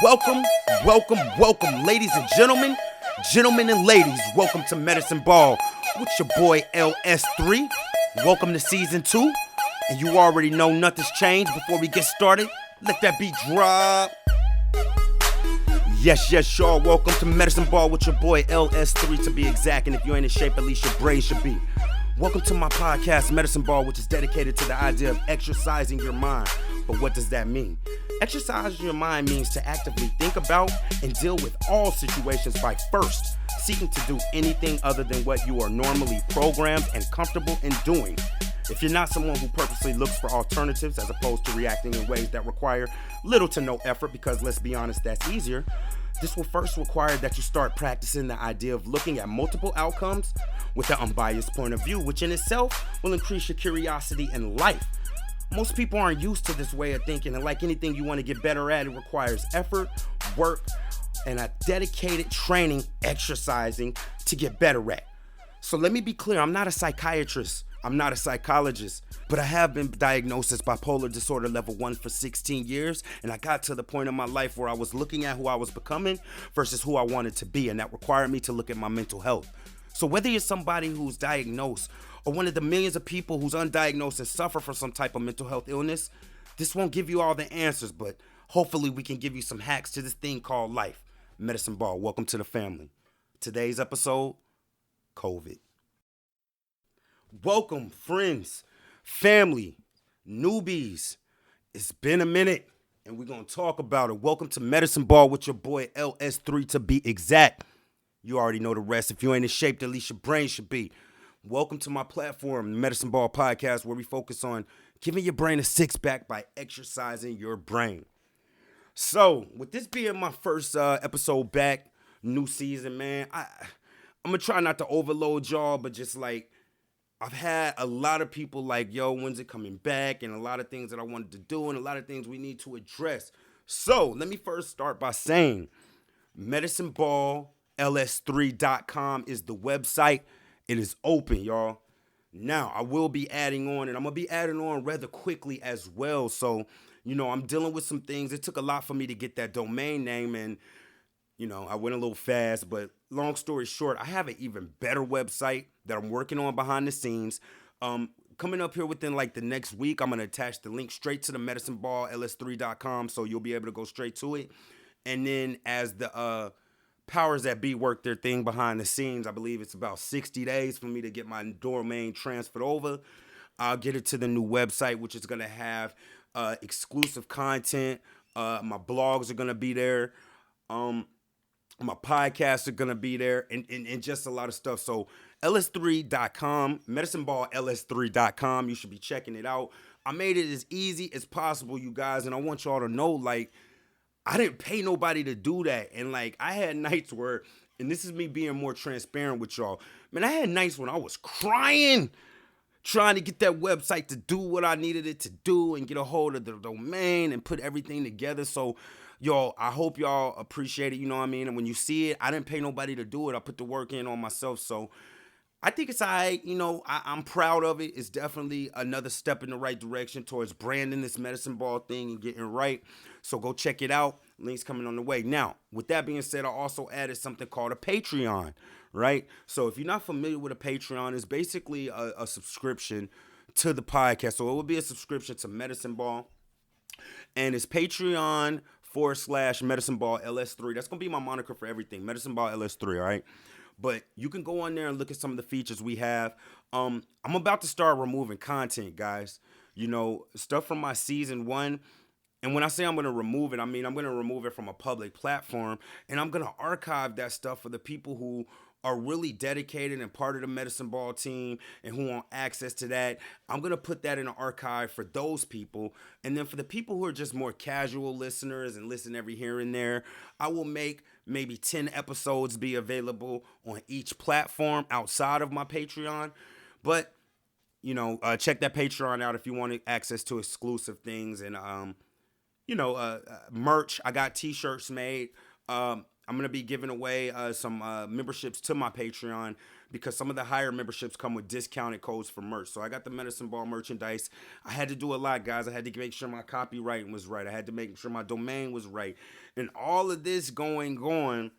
Welcome, ladies and gentlemen, and ladies. Welcome to Medicine Ball with your boy LS3. Welcome to season 2. And you already know nothing's changed. Before we get started, let that beat drop. Yes, y'all. Welcome to Medicine Ball with your boy LS3 to be exact. And if you ain't in shape, at least your brain should be. Welcome to my podcast, Medicine Ball, which is dedicated to the idea of exercising your mind. But what does that mean? Exercising your mind means to actively think about and deal with all situations by first seeking to do anything other than what you are normally programmed and comfortable in doing. If you're not someone who purposely looks for alternatives as opposed to reacting in ways that require little to no effort, because let's be honest, that's easier, this will first require that you start practicing the idea of looking at multiple outcomes with an unbiased point of view, which in itself will increase your curiosity in life. Most people aren't used to this way of thinking, and like anything you want to get better at, it requires effort, work, and a dedicated training, exercising to get better at. So let me be clear, I'm not a psychiatrist, I'm not a psychologist, but I have been diagnosed as bipolar disorder level 1 for 16 years, and I got to the point in my life where I was looking at who I was becoming versus who I wanted to be, and that required me to look at my mental health. So whether you're somebody who's diagnosed or one of the millions of people who's undiagnosed and suffer from some type of mental health illness, this won't give you all the answers, but hopefully we can give you some hacks to this thing called life. Medicine Ball, welcome to the family. Today's episode, COVID. Welcome, friends, family, newbies. It's been a minute, and we're going to talk about it. Welcome to Medicine Ball with your boy LS3 to be exact. You already know the rest. If you ain't in shape, at least your brain should be. Welcome to my platform, the Medicine Ball Podcast, where we focus on giving your brain a six-pack by exercising your brain. So, with this being my first episode back, new season, man, I'm going to try not to overload y'all, but just like, I've had a lot of people like, yo, when's it coming back? And a lot of things that I wanted to do and a lot of things we need to address. So, let me first start by saying medicineballls3.com is the website. It is open, y'all. Now, I will be adding on, and I'm going to be adding on rather quickly as well. So, I'm dealing with some things. It took a lot for me to get that domain name, and, I went a little fast. But long story short, I have an even better website that I'm working on behind the scenes. Coming up here within like the next week, I'm going to attach the link straight to the medicineballls3.com, so you'll be able to go straight to it. And then as the powers that be work their thing behind the scenes, I believe it's about 60 days for me to get my domain transferred over. I'll get it to the new website, which is going to have exclusive content. My blogs are going to be there. My podcasts are going to be there and just a lot of stuff. So ls3.com, medicineballls3.com. You should be checking it out. I made it as easy as possible, you guys. And I want y'all to know, like, I didn't pay nobody to do that. And like, I had nights where, and this is me being more transparent with y'all, man, I had nights when I was crying, trying to get that website to do what I needed it to do and get a hold of the domain and put everything together. So, y'all, I hope y'all appreciate it, you know what I mean? And when you see it, I didn't pay nobody to do it. I put the work in on myself. So I think it's all right. I'm proud of it. It's definitely another step in the right direction towards branding this medicine ball thing and getting right. So go check it out. Links coming on the way. Now, with that being said, I also added something called a Patreon, right? So if you're not familiar with a Patreon, it's basically a subscription to the podcast. So it will be a subscription to Medicine Ball. And it's Patreon.com/Medicine Ball LS3. That's going to be my moniker for everything. Medicine Ball LS3, all right? But you can go on there and look at some of the features we have. I'm about to start removing content, guys. Stuff from my season 1. And when I say I'm going to remove it, I mean I'm going to remove it from a public platform. And I'm going to archive that stuff for the people who are really dedicated and part of the Medicine Ball team and who want access to that. I'm going to put that in an archive for those people. And then for the people who are just more casual listeners and listen every here and there, I will make maybe 10 episodes be available on each platform outside of my Patreon. But, check that Patreon out if you want access to exclusive things and, merch. I got t-shirts made. I'm going to be giving away some memberships to my Patreon because some of the higher memberships come with discounted codes for merch. So I got the Medicine Ball merchandise. I had to do a lot, guys. I had to make sure my copyright was right. I had to make sure my domain was right. And all of this going on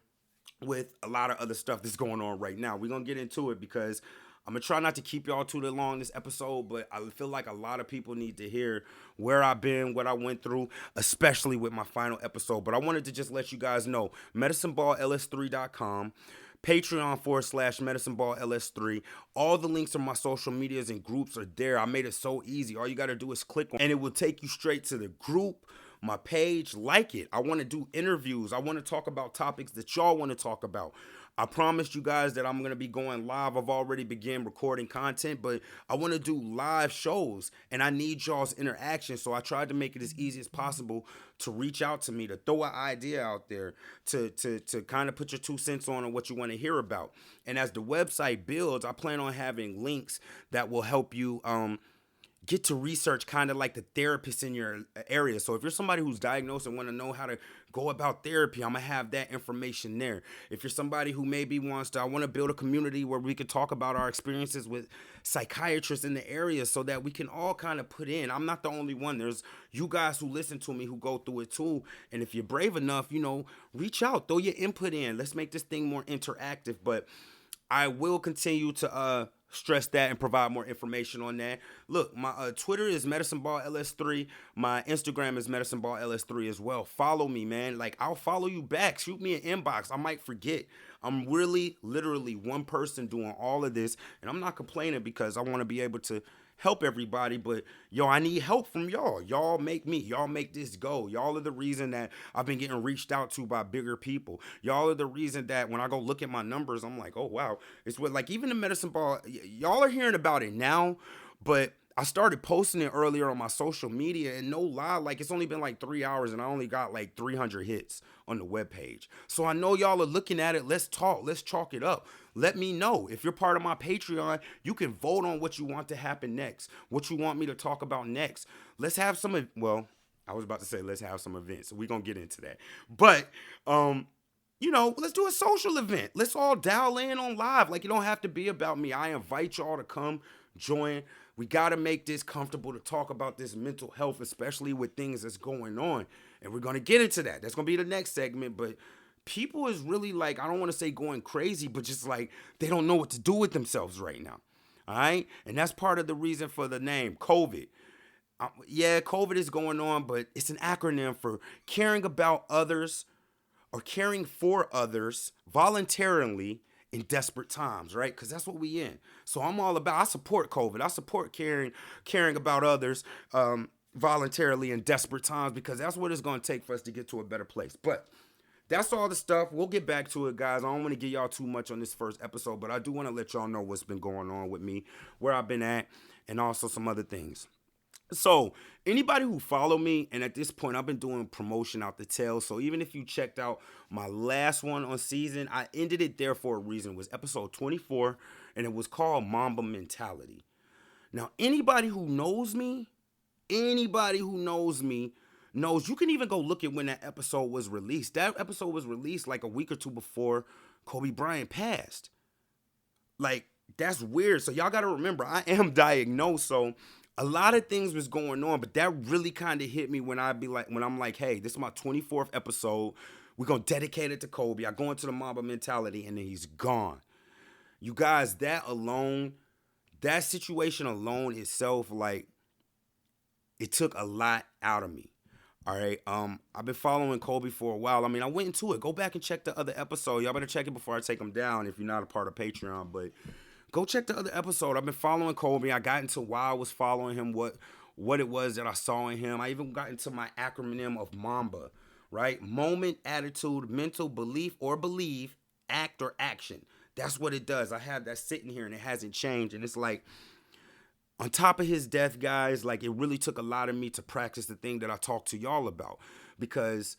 with a lot of other stuff that's going on right now. We're going to get into it because I'm going to try not to keep y'all too long this episode, but I feel like a lot of people need to hear where I've been, what I went through, especially with my final episode. But I wanted to just let you guys know, medicineballls3.com, Patreon.com/medicineballls3. All the links on my social medias and groups are there. I made it so easy. All you got to do is click on, and it will take you straight to the group, my page. Like it. I want to do interviews. I want to talk about topics that y'all want to talk about. I promised you guys that I'm going to be going live. I've already begun recording content, but I want to do live shows, and I need y'all's interaction. So I tried to make it as easy as possible to reach out to me, to throw an idea out there, to kind of put your 2 cents on what you want to hear about. And as the website builds, I plan on having links that will help you get to research kind of like the therapist in your area. So if you're somebody who's diagnosed and want to know how to go about therapy, I'm going to have that information there. If you're somebody who maybe I want to build a community where we could talk about our experiences with psychiatrists in the area so that we can all kind of put in. I'm not the only one. There's you guys who listen to me who go through it too. And if you're brave enough, reach out, throw your input in. Let's make this thing more interactive. But I will continue to stress that and provide more information on that. Look, my Twitter is MedicineBallLS3. My Instagram is MedicineBallLS3 as well. Follow me, man. Like, I'll follow you back. Shoot me an inbox. I might forget. I'm really, literally one person doing all of this, and I'm not complaining because I want to be able to help everybody, but I need help from y'all. Y'all make this go. Y'all are the reason that I've been getting reached out to by bigger people. Y'all are the reason that when I go look at my numbers, I'm like, oh wow, it's what, like, even the Medicine Ball, y'all are hearing about it now, but I started posting it earlier on my social media, and no lie, like, it's only been like 3 hours and I only got like 300 hits on the webpage. So I know y'all are looking at it. Let's talk. Let's chalk it up. Let me know. If you're part of my Patreon, you can vote on what you want to happen next, what you want me to talk about next. Let's have some, well, I was about to say let's have some events. So we're going to get into that. But, let's do a social event. Let's all dial in on live. Like, it don't have to be about me. I invite y'all to come join. We got to make this comfortable to talk about this mental health, especially with things that's going on. And we're going to get into that. That's going to be the next segment. But people is really, like, I don't want to say going crazy, but just like they don't know what to do with themselves right now. All right. And that's part of the reason for the name COVID. Yeah, COVID is going on, but it's an acronym for caring about others or caring for others voluntarily in desperate times, right? Because that's what we in. So I support COVID. I support caring about others voluntarily in desperate times, because that's what it's going to take for us to get to a better place. But that's all the stuff. We'll get back to it, guys. I don't want to give y'all too much on this first episode, but I do want to let y'all know what's been going on with me, where I've been at, and also some other things. So anybody who follow me, and at this point I've been doing promotion out the tail, so even if you checked out my last one on season, I ended it there for a reason. It was episode 24, and it was called Mamba Mentality. Now, anybody who knows me knows, you can even go look at when that episode was released. That episode was released like a week or two before Kobe Bryant passed. Like, that's weird. So y'all got to remember, I am diagnosed, so a lot of things was going on, but that really kind of hit me when I'm like, hey, this is my 24th episode. We're going to dedicate it to Kobe. I go into the Mamba Mentality, and then he's gone. You guys, that situation alone itself, like, it took a lot out of me. All right. I've been following Kobe for a while. I mean, I went into it. Go back and check the other episode. Y'all better check it before I take them down if you're not a part of Patreon, but go check the other episode. I've been following Kobe. I got into why I was following him, what it was that I saw in him. I even got into my acronym of MAMBA, right? Moment, attitude, mental, belief or believe, act or action. That's what it does. I have that sitting here, and it hasn't changed. And it's like, on top of his death, guys, like, it really took a lot of me to practice the thing that I talked to y'all about, because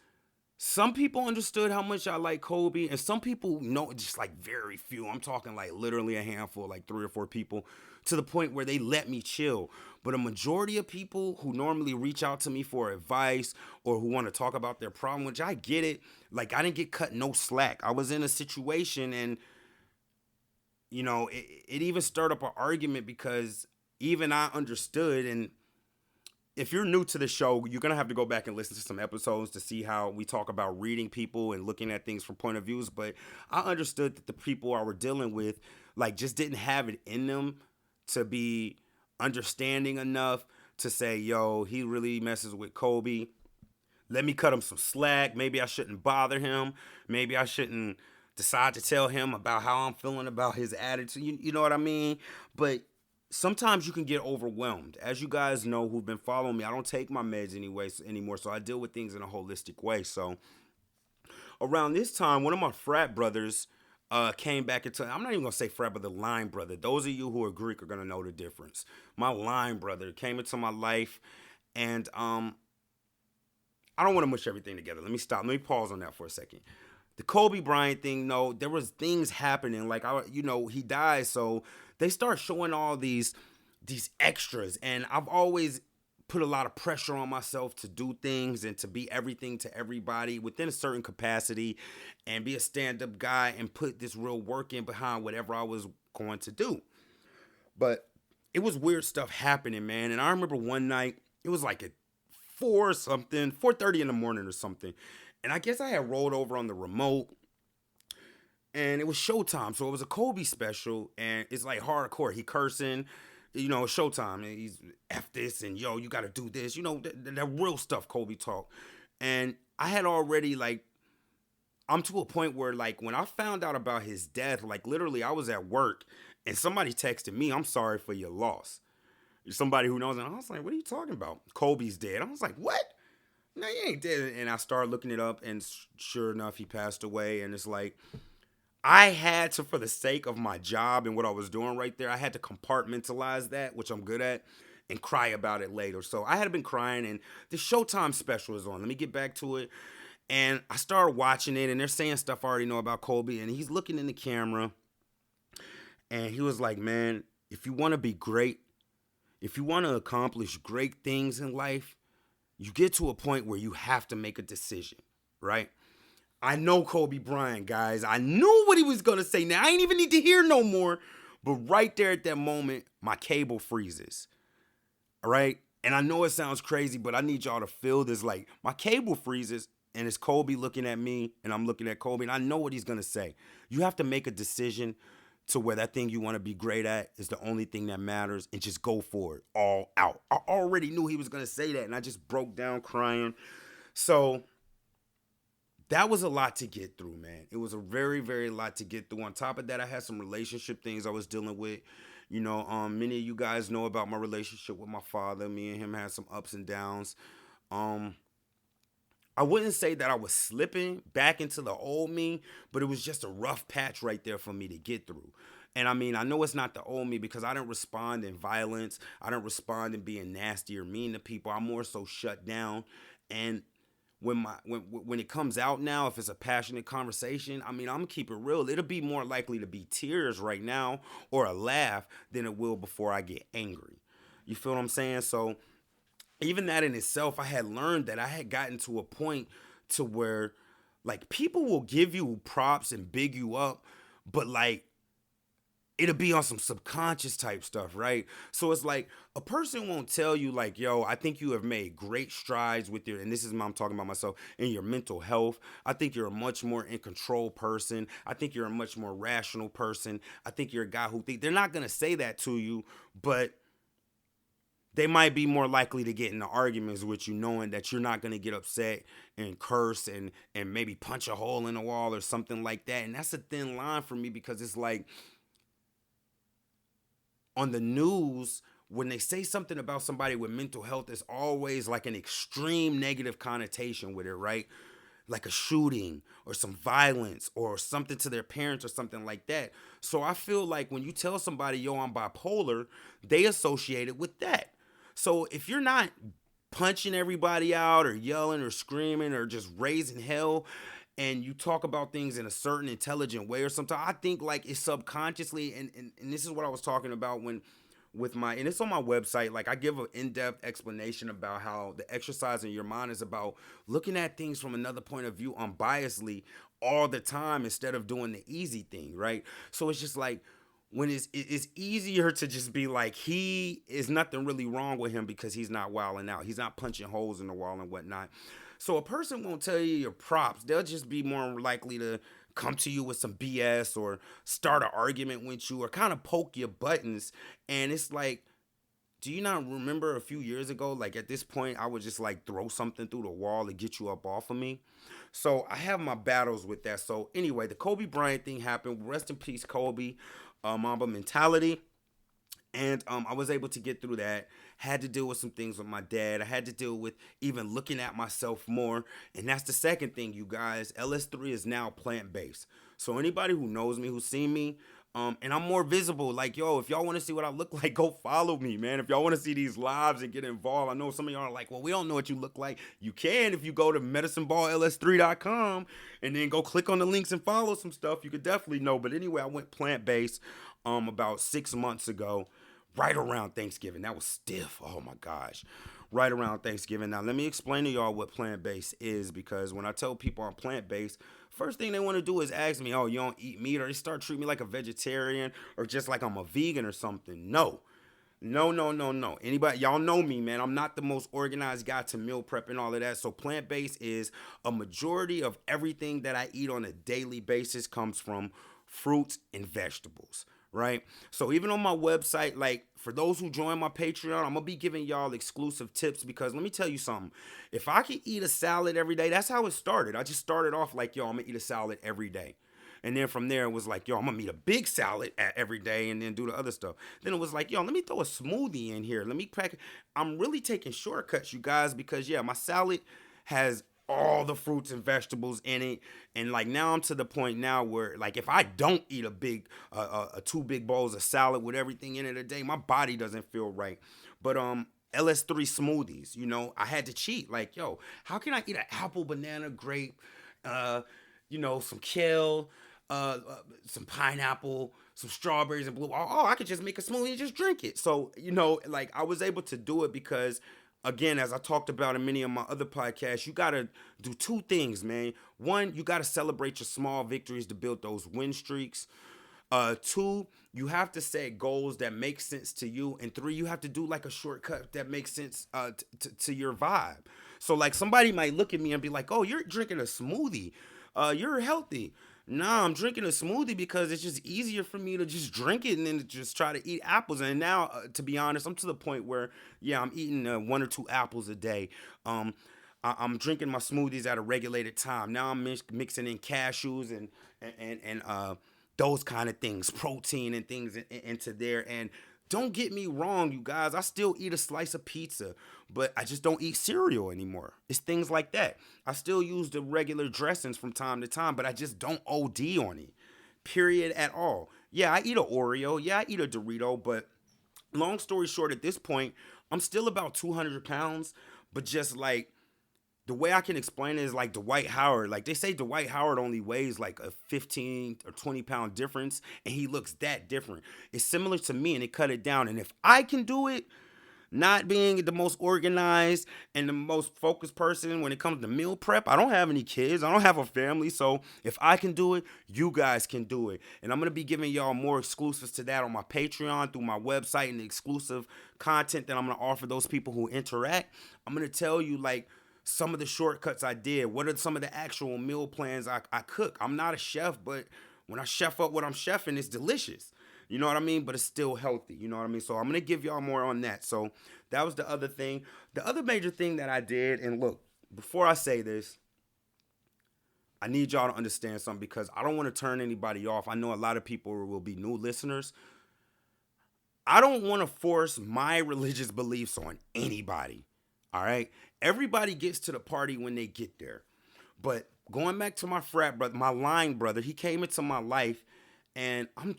some people understood how much I like Kobe, and some people know, just like very few. I'm talking like literally a handful, like 3 or 4 people, to the point where they let me chill. But a majority of people who normally reach out to me for advice or who want to talk about their problem, which I get it, like, I didn't get cut no slack. I was in a situation, and it even stirred up an argument because even I understood. And if you're new to the show, you're gonna have to go back and listen to some episodes to see how we talk about reading people and looking at things from point of views. But I understood that the people I were dealing with, like, just didn't have it in them to be understanding enough to say, yo, he really messes with Kobe. Let me cut him some slack. Maybe I shouldn't bother him. Maybe I shouldn't decide to tell him about how I'm feeling about his attitude. You know what I mean? But sometimes you can get overwhelmed. As you guys know who've been following me, I don't take my meds anymore, so I deal with things in a holistic way. So around this time, one of my frat brothers came back into. I'm not even gonna say frat brother, line brother. Those of you who are Greek are gonna know the difference. My line brother came into my life, and I don't want to mush everything together. Let me stop. Let me pause on that for a second. The Kobe Bryant thing, no, there was things happening. Like he died, so they start showing all these extras, and I've always put a lot of pressure on myself to do things and to be everything to everybody within a certain capacity, and be a stand-up guy and put this real work in behind whatever I was going to do. But it was weird stuff happening, man. And I remember one night, it was like at 4:30 in the morning or something. And I guess I had rolled over on the remote, and it was Showtime. So it was a Kobe special, and it's like hardcore. He cursing, Showtime. And he's F this and yo, you gotta do this. That real stuff, Kobe talk. And I had already, like, I'm to a point where, like, when I found out about his death, like, literally I was at work and somebody texted me, I'm sorry for your loss. Somebody who knows, and I was like, what are you talking about? Kobe's dead. I was like, what? No, he ain't dead. And I started looking it up, and sure enough, he passed away. And it's like, I had to, for the sake of my job and what I was doing right there, I had to compartmentalize that, which I'm good at, and cry about it later. So I had been crying, and the Showtime special is on. Let me get back to it. And I started watching it, and they're saying stuff I already know about Kobe, and he's looking in the camera, and he was like, man, if you want to be great, if you want to accomplish great things in life, you get to a point where you have to make a decision, right? I know Kobe Bryant, guys. I knew what he was going to say. Now, I ain't even need to hear no more. But right there at that moment, my cable freezes, all right? And I know it sounds crazy, but I need y'all to feel this. Like, my cable freezes, and it's Kobe looking at me, and I'm looking at Kobe, and I know what he's going to say. You have to make a decision to where that thing you want to be great at is the only thing that matters, and just go for it all out. I already knew he was going to say that, and I just broke down crying. So that was a lot to get through, man. It was a very, very lot to get through. On top of that, I had some relationship things I was dealing with. Many of you guys know about my relationship with my father. Me and him had some ups and downs. Um, I wouldn't say that I was slipping back into the old me, but it was just a rough patch right there for me to get through. And I mean, I know it's not the old me because I didn't respond in violence. I didn't respond in being nasty or mean to people. I'm more so shut down. And when it comes out now, if it's a passionate conversation, I mean, I'm gonna keep it real. It'll be more likely to be tears right now or a laugh than it will before I get angry. You feel what I'm saying? So even that in itself, I had learned that I had gotten to a point to where, like, people will give you props and big you up, but like, it'll be on some subconscious type stuff, right? So it's like a person won't tell you, like, yo, I think you have made great strides with your, and this is I'm talking about myself, in your mental health. I think you're a much more in control person. I think you're a much more rational person. I think you're a guy who think, they're not gonna say that to you, but they might be more likely to get into arguments with you, knowing that you're not going to get upset and curse and maybe punch a hole in the wall or something like that. And that's a thin line for me because it's like, on the news, when they say something about somebody with mental health, it's always like an extreme negative connotation with it, right? Like a shooting or some violence or something to their parents or something like that. So I feel like when you tell somebody, yo, I'm bipolar, they associate it with that. So if you're not punching everybody out or yelling or screaming or just raising hell, and you talk about things in a certain intelligent way or sometimes, I think like it's subconsciously, and this is what I was talking about when with my, and it's on my website, like I give an in-depth explanation about how the exercise in your mind is about looking at things from another point of view unbiasedly all the time instead of doing the easy thing, right? So it's just like, when it's easier to just be like, he is nothing really wrong with him because he's not wilding out. He's not punching holes in the wall and whatnot. So a person won't tell you your props. They'll just be more likely to come to you with some BS or start an argument with you or kind of poke your buttons. And it's like, do you not remember a few years ago? Like at this point, I would just like throw something through the wall to get you up off of me. So I have my battles with that. So anyway, the Kobe Bryant thing happened. Rest in peace, Kobe. Mamba mentality. And I was able to get through that. Had to deal with some things with my dad. I had to deal with even looking at myself more. And that's the second thing, you guys. LS3 is now plant based. So anybody who knows me, who's seen me, and I'm more visible. Like, yo, if y'all want to see what I look like, go follow me, man. If y'all want to see these lives and get involved, I know some of y'all are like, well, we don't know what you look like. You can if you go to medicineballls3.com and then go click on the links and follow some stuff. You could definitely know. But anyway, I went plant based about 6 months ago, right around Thanksgiving. That was stiff. Oh my gosh. Right around Thanksgiving. Now, let me explain to y'all what plant based is, because when I tell people I'm plant based, first thing they want to do is ask me, oh, you don't eat meat, or they start treating me like a vegetarian or just like I'm a vegan or something. No. No, no, no, no. Anybody, y'all know me, man. I'm not the most organized guy to meal prep and all of that. So plant-based is a majority of everything that I eat on a daily basis comes from fruits and vegetables, right? So even on my website, like for those who join my Patreon, I'm gonna be giving y'all exclusive tips, because let me tell you something. If I could eat a salad every day, that's how it started. I just started off like, yo, I'm gonna eat a salad every day. And then from there, it was like, yo, I'm gonna eat a big salad every day and then do the other stuff. Then it was like, yo, let me throw a smoothie in here. Let me pack. I'm really taking shortcuts, you guys, because yeah, my salad has all the fruits and vegetables in it. And like now I'm to the point now where like if I don't eat a big, two big bowls of salad with everything in it a day, my body doesn't feel right. But LS3 smoothies, I had to cheat. Like, yo, how can I eat an apple, banana, grape, uh, some kale, some pineapple, some strawberries and blue. Oh, I could just make a smoothie and just drink it. So, like I was able to do it because, again, as I talked about in many of my other podcasts, you got to do two things, man. One, you got to celebrate your small victories to build those win streaks. Two, you have to set goals that make sense to you. And three, you have to do like a shortcut that makes sense to your vibe. So like somebody might look at me and be like, oh, you're drinking a smoothie. You're healthy. Nah, I'm drinking a smoothie because it's just easier for me to just drink it and then just try to eat apples. And now, to be honest, I'm to the point where, yeah, I'm eating 1 or 2 apples a day. I'm drinking my smoothies at a regulated time. Now I'm mixing in cashews and those kind of things, protein and things into there. And don't get me wrong, you guys, I still eat a slice of pizza, but I just don't eat cereal anymore. It's things like that. I still use the regular dressings from time to time, but I just don't OD on it. Period at all. Yeah, I eat a Oreo. Yeah, I eat a Dorito, but long story short, at this point, I'm still about 200 pounds, but just like the way I can explain it is like Dwight Howard. Like they say Dwight Howard only weighs like a 15 or 20 pound difference and he looks that different. It's similar to me and it cut it down. And if I can do it, not being the most organized and the most focused person when it comes to meal prep, I don't have any kids. I don't have a family. So if I can do it, you guys can do it. And I'm going to be giving y'all more exclusives to that on my Patreon, through my website, and the exclusive content that I'm going to offer those people who interact. I'm going to tell you like some of the shortcuts I did. What are some of the actual meal plans I cook? I'm not a chef, but when I chef up what I'm chefing, it's delicious. You know what I mean? But it's still healthy. You know what I mean? So I'm going to give y'all more on that. So that was the other thing. The other major thing that I did, and look, before I say this, I need y'all to understand something because I don't want to turn anybody off. I know a lot of people will be new listeners. I don't want to force my religious beliefs on anybody. All right? Everybody gets to the party when they get there. But going back to my frat brother, my line brother, he came into my life, and I'm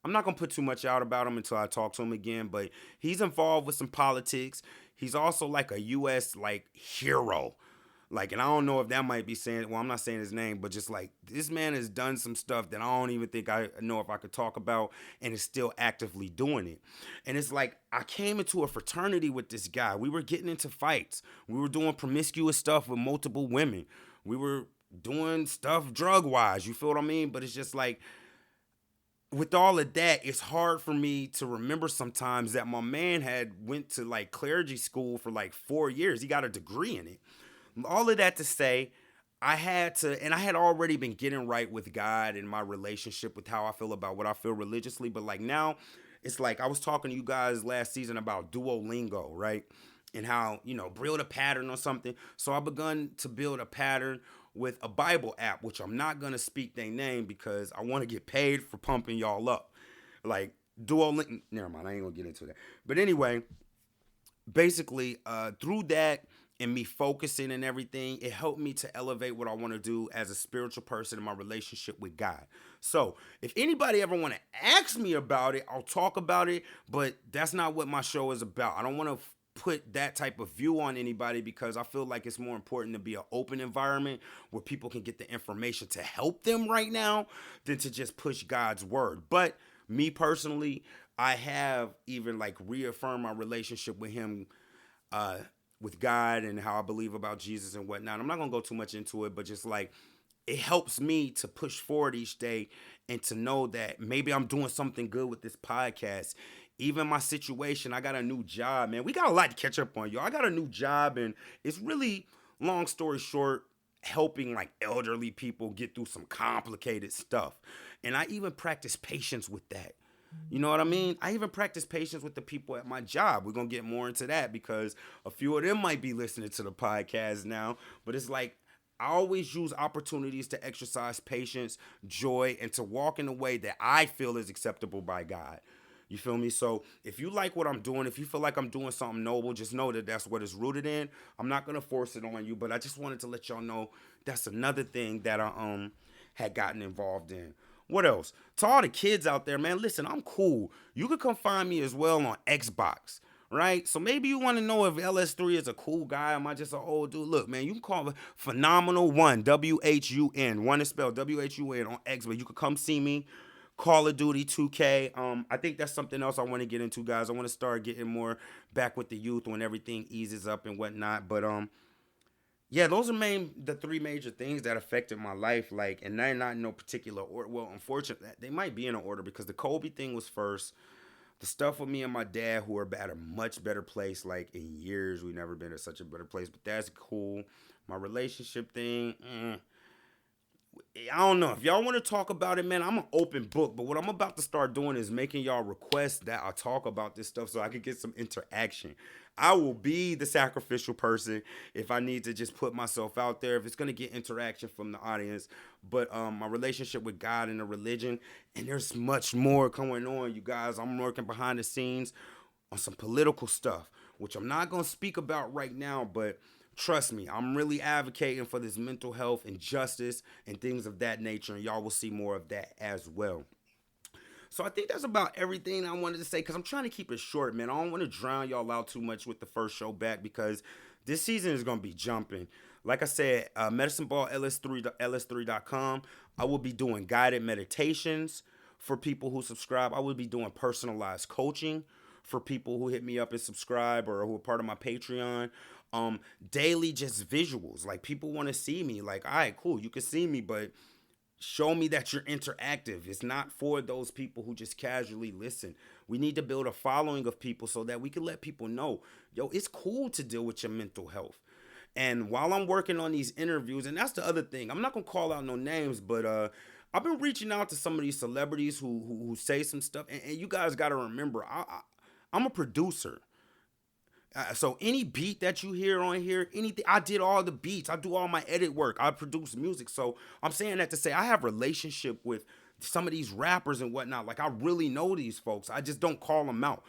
not gonna put too much out about him until I talk to him again. But he's involved with some politics. He's also like a U.S. like hero. Like, and I don't know if that might be saying, well, I'm not saying his name, but just like this man has done some stuff that I don't even think I know if I could talk about, and is still actively doing it. And it's like I came into a fraternity with this guy. We were getting into fights. We were doing promiscuous stuff with multiple women. We were doing stuff drug wise. You feel what I mean? But it's just like with all of that, it's hard for me to remember sometimes that my man had went to like clergy school for like 4 years. He got a degree in it. All of that to say, I had to, and I had already been getting right with God and my relationship with how I feel about what I feel religiously. But like now, it's like I was talking to you guys last season about Duolingo, right? And how, build a pattern or something. So I begun to build a pattern with a Bible app, which I'm not gonna speak their name because I want to get paid for pumping y'all up. Like Duolingo, never mind, I ain't gonna get into that. But anyway, basically, through that and me focusing and everything, it helped me to elevate what I want to do as a spiritual person in my relationship with God. So if anybody ever want to ask me about it, I'll talk about it, but that's not what my show is about. I don't want to put that type of view on anybody because I feel like it's more important to be an open environment where people can get the information to help them right now than to just push God's word. But me personally, I have even like reaffirmed my relationship with him, uh with God, and how I believe about Jesus and whatnot. I'm not gonna go too much into it, but just like it helps me to push forward each day and to know that maybe I'm doing something good with this podcast. Even my situation, I got a new job, man. We got a lot to catch up on, y'all. I got a new job, and it's really, long story short, helping like elderly people get through some complicated stuff. And I even practice patience with that. You know what I mean? I even practice patience with the people at my job. We're going to get more into that because a few of them might be listening to the podcast now. But it's like I always use opportunities to exercise patience, joy, and to walk in a way that I feel is acceptable by God. You feel me? So if you like what I'm doing, if you feel like I'm doing something noble, just know that that's what it's rooted in. I'm not gonna force it on you, but I just wanted to let y'all know that's another thing that I had gotten involved in. What else? To all the kids out there, man, listen, I'm cool. You can come find me as well on Xbox, right? So maybe you want to know if LS3 is a cool guy. Am I just an old dude? Look, man, you can call me Phenomenal One, WHUN. One is spelled WHUN on Xbox. You could come see me. Call of Duty 2K. I think that's something else I want to get into, guys. I want to start getting more back with the youth when everything eases up and whatnot. But yeah, those are the three major things that affected my life. Like, and they're not in no particular order. Well, unfortunately, they might be in an order because the Kobe thing was first. The stuff with me and my dad, who are at a much better place. Like in years, we've never been at such a better place. But that's cool. My relationship thing. I don't know. If y'all want to talk about it, man, I'm an open book. But what I'm about to start doing is making y'all requests that I talk about this stuff so I can get some interaction. I will be the sacrificial person if I need to just put myself out there, if it's going to get interaction from the audience. But my relationship with God and the religion, and there's much more going on, you guys. I'm working behind the scenes on some political stuff, which I'm not going to speak about right now, but trust me, I'm really advocating for this mental health and justice and things of that nature, and y'all will see more of that as well. So I think that's about everything I wanted to say because I'm trying to keep it short, man. I don't want to drown y'all out too much with the first show back because this season is going to be jumping. Like I said, Medicine Ball LS3, ls3.com. I will be doing guided meditations for people who subscribe. I will be doing personalized coaching for people who hit me up and subscribe or who are part of my Patreon. Daily just visuals. Like people want to see me. Like, all right, cool, you can see me, but show me that you're interactive. It's not for those people who just casually listen. We need to build a following of people so that we can let people know, yo, it's cool to deal with your mental health. And while I'm working on these interviews, and that's the other thing, I'm not gonna call out no names, but I've been reaching out to some of these celebrities who say some stuff, and you guys got to remember, I'm a producer. So any beat that you hear on here, anything, I did all the beats. I do all my edit work. I produce music. So I'm saying that to say I have relationship with some of these rappers and whatnot. Like I really know these folks. I just don't call them out.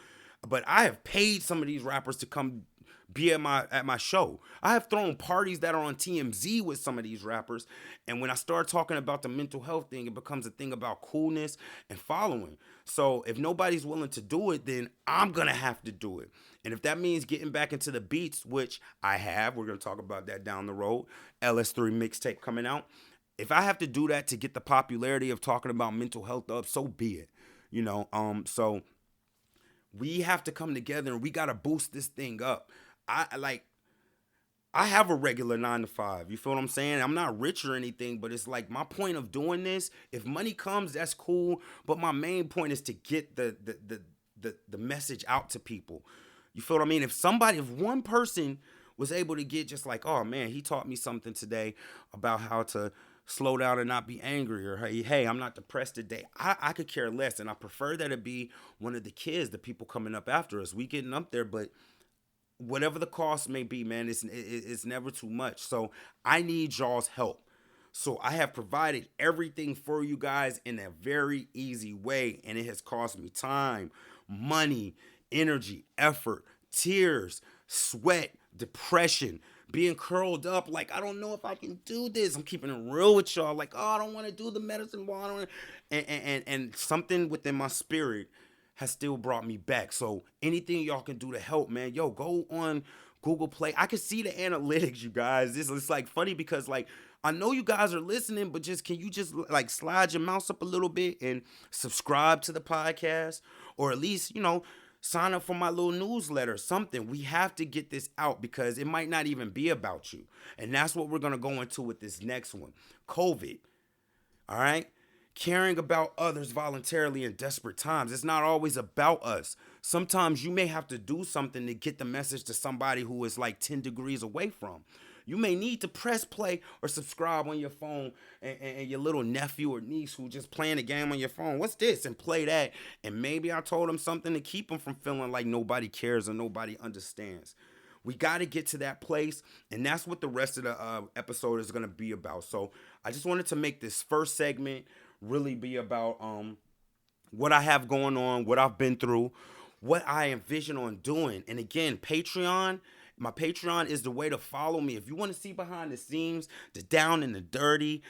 But I have paid some of these rappers to come be at my show. I have thrown parties that are on TMZ with some of these rappers. And when I start talking about the mental health thing, it becomes a thing about coolness and following. So if nobody's willing to do it, then I'm gonna have to do it. And if that means getting back into the beats, which I have, we're gonna talk about that down the road. LS3 mixtape coming out. If I have to do that to get the popularity of talking about mental health up, so be it. So we have to come together and we gotta boost this thing up. I like I have a regular 9 to 5. You feel what I'm saying? I'm not rich or anything, but it's like my point of doing this. If money comes, that's cool. But my main point is to get the message out to people. You feel what I mean? If one person was able to get just like, oh man, he taught me something today about how to slow down and not be angry, or hey, I'm not depressed today. I could care less, and I prefer that it be one of the kids, the people coming up after us. We getting up there, but whatever the cost may be, man, it's never too much. So I need y'all's help. So I have provided everything for you guys in a very easy way, and it has cost me time, money, energy, effort, tears, sweat, depression, being curled up like I don't know if I can do this. I'm keeping it real with y'all. Like, oh, I don't want to do the medicine ball. I don't wanna... and something within my spirit has still brought me back. So anything y'all can do to help, man, yo, go on Google Play. I can see the analytics, you guys. It's like funny because like I know you guys are listening, but just can you just like slide your mouse up a little bit and subscribe to the podcast, or at least, sign up for my little newsletter, something. We have to get this out because it might not even be about you. And that's what we're going to go into with this next one. COVID. All right? Caring about others voluntarily in desperate times. It's not always about us. Sometimes you may have to do something to get the message to somebody who is like 10 degrees away from. You may need to press play or subscribe on your phone, and your little nephew or niece who just playing a game on your phone, what's this? And play that. And maybe I told them something to keep them from feeling like nobody cares or nobody understands. We got to get to that place, and that's what the rest of the episode is going to be about. So I just wanted to make this first segment really be about what I have going on, what I've been through, what I envision on doing. And again, my Patreon is the way to follow me. If you want to see behind the scenes, the down and the dirty,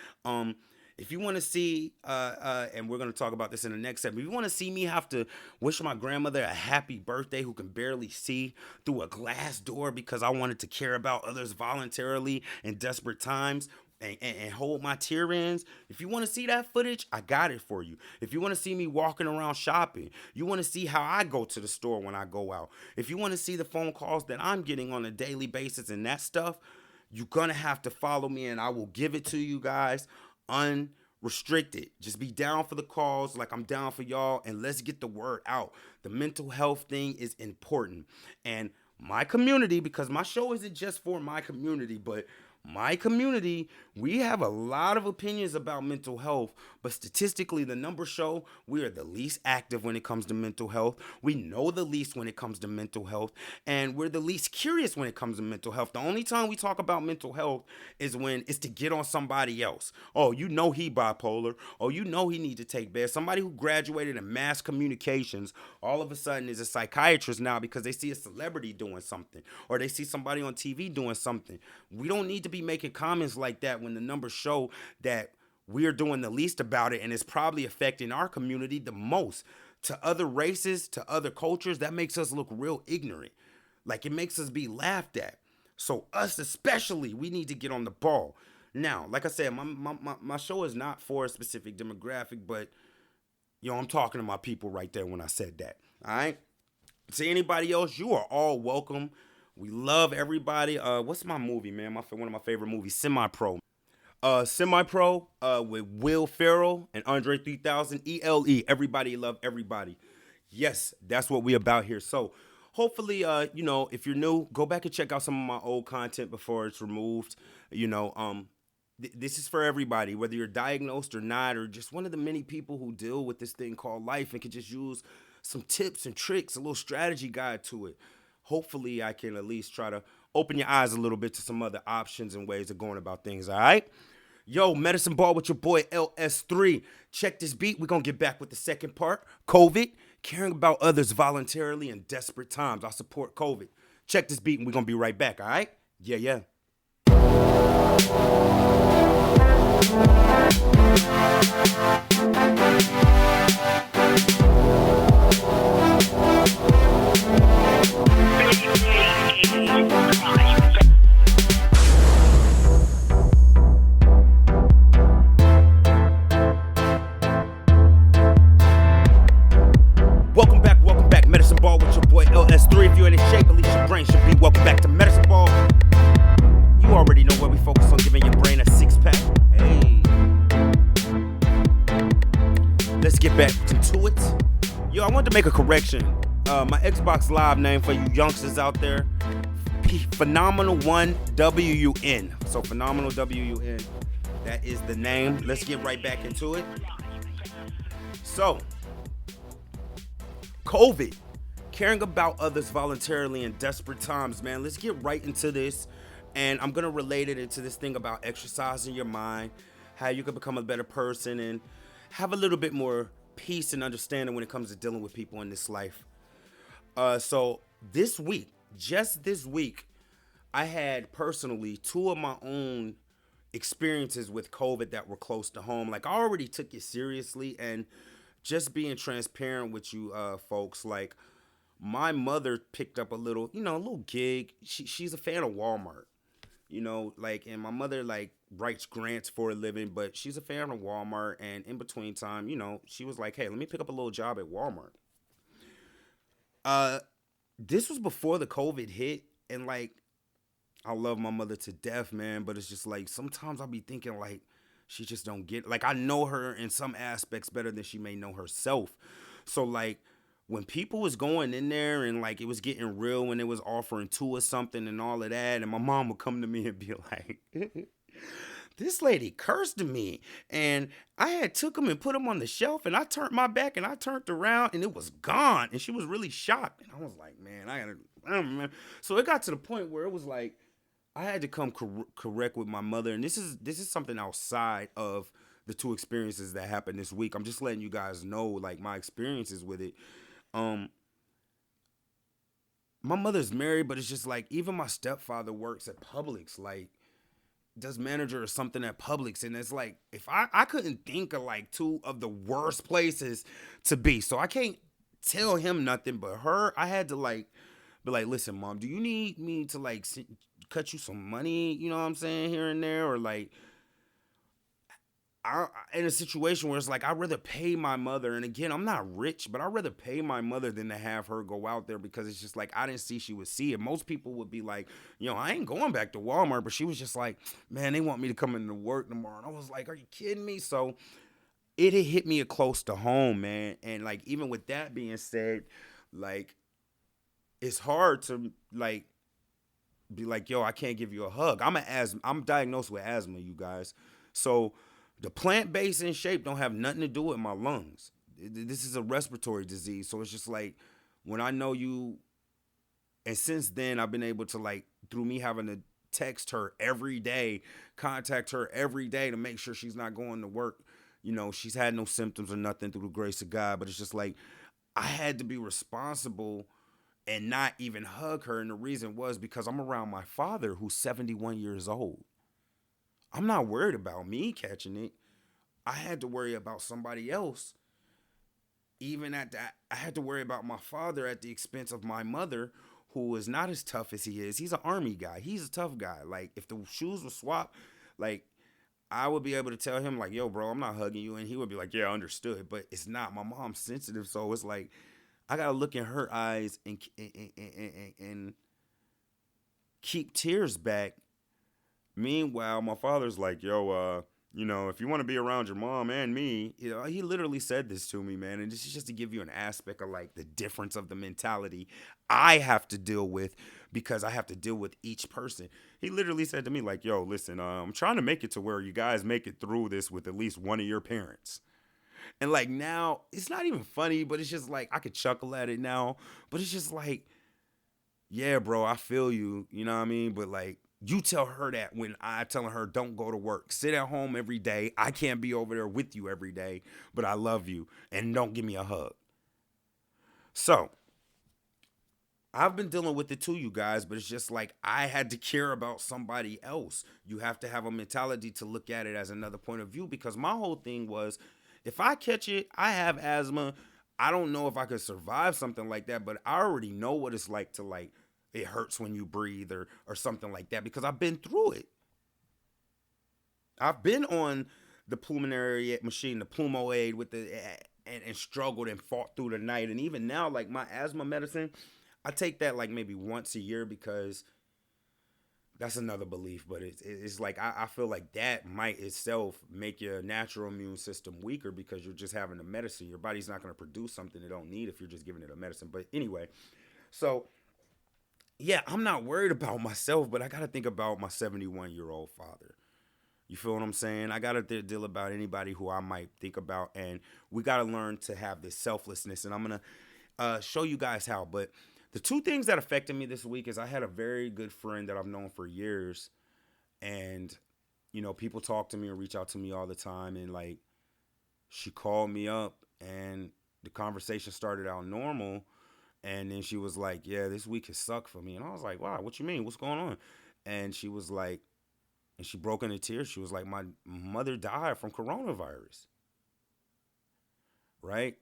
if you want to see, and we're going to talk about this in the next segment, if you want to see me have to wish my grandmother a happy birthday who can barely see through a glass door because I wanted to care about others voluntarily in desperate times, and hold my tear ins. If you want to see that footage, I got it for you. If you want to see me walking around shopping, you want to see how I go to the store when I go out, if you want to see the phone calls that I'm getting on a daily basis and that stuff, you're going to have to follow me, and I will give it to you guys unrestricted. Just be down for the calls like I'm down for y'all, and let's get the word out. The mental health thing is important. And my community, because my show isn't just for my community, but my community, we have a lot of opinions about mental health, but statistically, the numbers show we are the least active when it comes to mental health. We know the least when it comes to mental health, and we're the least curious when it comes to mental health. The only time we talk about mental health is when it's to get on somebody else. Oh, he bipolar. Oh, he need to take meds. Somebody who graduated in mass communications all of a sudden is a psychiatrist now because they see a celebrity doing something, or they see somebody on TV doing something. We don't need to be making comments like that when the numbers show that we're doing the least about it, and it's probably affecting our community the most. To other races, to other cultures, that makes us look real ignorant. Like, it makes us be laughed at. So us especially, we need to get on the ball. Now, like I said, my show is not for a specific demographic, but I'm talking to my people right there when I said that. All right? To anybody else, you are all welcome. We love everybody. What's my movie, man? One of my favorite movies, Semi-Pro. Semi-Pro with Will Ferrell and Andre 3000, ELE. Everybody love everybody. Yes, that's what we about here. So hopefully, if you're new, go back and check out some of my old content before it's removed. This is for everybody, whether you're diagnosed or not, or just one of the many people who deal with this thing called life and can just use some tips and tricks, a little strategy guide to it. Hopefully, I can at least try to open your eyes a little bit to some other options and ways of going about things, all right? Yo, Medicine Ball with your boy LS3. Check this beat. We're going to get back with the second part. COVID, caring about others voluntarily in desperate times. I support COVID. Check this beat, and we're going to be right back, all right? Yeah. Welcome back. Medicine Ball with your boy LS3. If you're in shape, at least your brain should be. Welcome back to Medicine Ball. back into it. Yo, I wanted to make a correction. My Xbox Live name for you youngsters out there, Phenomenal One WUN. So Phenomenal WUN. That is the name. Let's get right back into it. So, COVID, caring about others voluntarily in desperate times, man. Let's get right into this. And I'm going to relate it into this thing about exercising your mind, how you can become a better person and have a little bit more peace and understanding when it comes to dealing with people in this life. So this week, just this week, I had personally two of my own experiences with COVID that were close to home. Like I already took it seriously, and just being transparent with you folks, like my mother picked up a little, a little gig. She's a fan of Walmart, like, and my mother like writes grants for a living, but she's a fan of Walmart. And in between time, she was like, hey, let me pick up a little job at Walmart. Uh, this was before the COVID hit, and like I love my mother to death, man, but it's just like sometimes I'll be thinking like she just don't get, like I know her in some aspects better than she may know herself. So like when people was going in there and like it was getting real when it was offering to us something and all of that, and my mom would come to me and be like, this lady cursed me, and I had took him and put him on the shelf, and I turned my back and I turned around and it was gone, and she was really shocked, and I was like, man, man. So it got to the point where it was like I had to come correct with my mother, and this is something outside of the two experiences that happened this week. I'm just letting you guys know like my experiences with it. Um, my mother's married, but it's just like even my stepfather works at Publix, like does manager or something at Publix, and it's like if I couldn't think of like two of the worst places to be, so I can't tell him nothing, but her, I had to like be like, listen, mom, do you need me to like cut you some money? You know what I'm saying, here and there, or like I in a situation where it's like I'd rather pay my mother, and again, I'm not rich, but I'd rather pay my mother than to have her go out there because it's just like I didn't see she would see it. Most people would be like, I ain't going back to Walmart, but she was just like, man, they want me to come into work tomorrow, and I was like, are you kidding me? So it had hit me close to home, man, and like even with that being said, like it's hard to like be like, yo, I can't give you a hug. I'm diagnosed with asthma, you guys. So the plant based in shape don't have nothing to do with my lungs. This is a respiratory disease. So it's just like when I know you, and since then I've been able to like through me having to text her every day, contact her every day to make sure she's not going to work. She's had no symptoms or nothing through the grace of God, but it's just like I had to be responsible and not even hug her. And the reason was because I'm around my father who's 71 years old. I'm not worried about me catching it. I had to worry about somebody else. Even at that, I had to worry about my father at the expense of my mother, who is not as tough as he is. He's an army guy. He's a tough guy. Like if the shoes were swapped, like I would be able to tell him like, yo, bro, I'm not hugging you. And he would be like, yeah, understood. But it's not. My mom's sensitive. So it's like, I got to look in her eyes and keep tears back. Meanwhile, my father's like, yo, if you want to be around your mom and me, he literally said this to me, man. And this is just to give you an aspect of like the difference of the mentality I have to deal with because I have to deal with each person. He literally said to me like, yo, listen, I'm trying to make it to where you guys make it through this with at least one of your parents. And like now, it's not even funny, but it's just like I could chuckle at it now. But it's just like, yeah, bro, I feel you. You know what I mean? But like, you tell her that when I telling her don't go to work. Sit at home every day. I can't be over there with you every day, but I love you. And don't give me a hug. So I've been dealing with it too, you guys, but it's just like I had to care about somebody else. You have to have a mentality to look at it as another point of view because my whole thing was if I catch it, I have asthma. I don't know if I could survive something like that, but I already know what it's like to like it hurts when you breathe or something like that because I've been through it. I've been on the pulmonary machine, the Plumo-Aid with the and struggled and fought through the night. And even now, like my asthma medicine, I take that like maybe once a year because That's another belief, but it's like I feel like that might itself make your natural immune system weaker because you're just having a medicine. Your body's not going to produce something it don't need if you're just giving it a medicine. But anyway, so yeah, I'm not worried about myself, but I got to think about my 71-year-old father. You feel what I'm saying? I got to deal about anybody who I might think about, and we got to learn to have this selflessness. And I'm gonna show you guys how. But the two things that affected me this week is I had a very good friend that I've known for years, and people talk to me and reach out to me all the time, and like she called me up, and the conversation started out normal, and then she was like, "Yeah, this week has sucked for me," and I was like, "Wow, what you mean? What's going on?" And she was like, and she broke into tears. She was like, "My mother died from coronavirus, right?"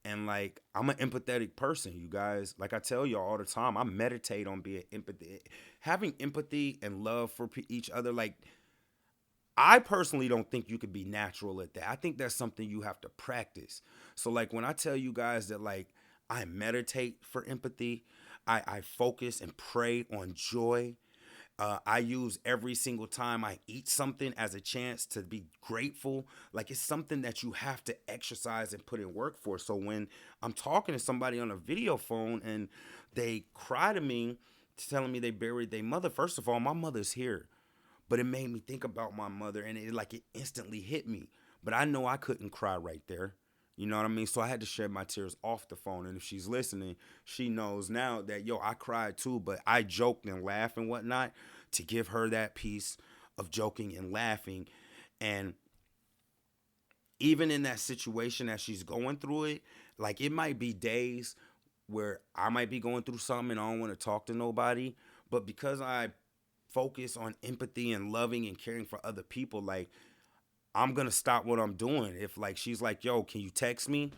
And like, I'm an empathetic person, you guys. Like I tell y'all all the time, I meditate on being empathy, having empathy and love for each other. Like, I personally don't think you could be natural at that. I think that's something you have to practice. So like when I tell you guys that like I meditate for empathy, I focus and pray on joy. I use every single time I eat something as a chance to be grateful. Like it's something that you have to exercise and put in work for. So when I'm talking to somebody on a video phone and they cry to me, telling me they buried their mother, first of all, my mother's here. But it made me think about my mother, and it instantly hit me. But I know I couldn't cry right there. You know what I mean? So I had to shed my tears off the phone. And if she's listening, she knows now that, yo, I cried too, but I joked and laughed and whatnot to give her that piece of joking and laughing. And even in that situation as she's going through it, like it might be days where I might be going through something and I don't want to talk to nobody. But because I focus on empathy and loving and caring for other people, like I'm gonna stop what I'm doing. If like she's like, yo, can you text me?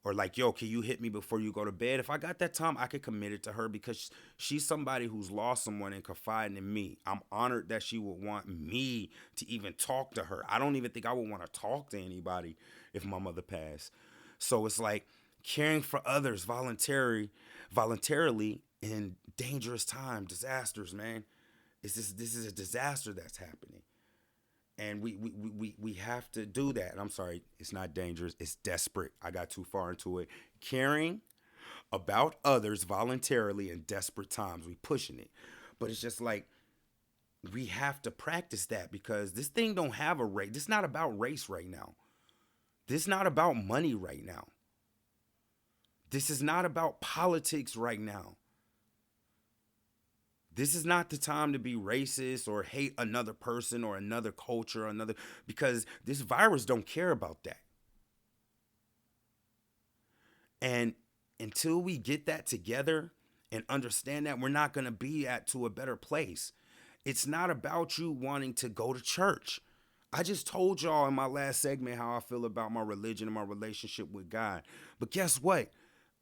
Or like, yo, can you hit me before you go to bed? If I got that time, I could commit it to her because she's somebody who's lost someone and confiding in me. I'm honored that she would want me to even talk to her. I don't even think I would want to talk to anybody if my mother passed. So it's like caring for others voluntarily in dangerous times, disasters, man. This is a disaster that's happening. And we have to do that. And I'm sorry, it's not dangerous, it's desperate. I got too far into it. Caring about others voluntarily in desperate times. We pushing it. But it's just like we have to practice that because this thing don't have a race. This is not about race right now. This is not about money right now. This is not about politics right now. This is not the time to be racist or hate another person or another culture or another, because this virus don't care about that. And until we get that together and understand that, we're not going to be to a better place. It's not about you wanting to go to church. I just told y'all in my last segment how I feel about my religion and my relationship with God. But guess what?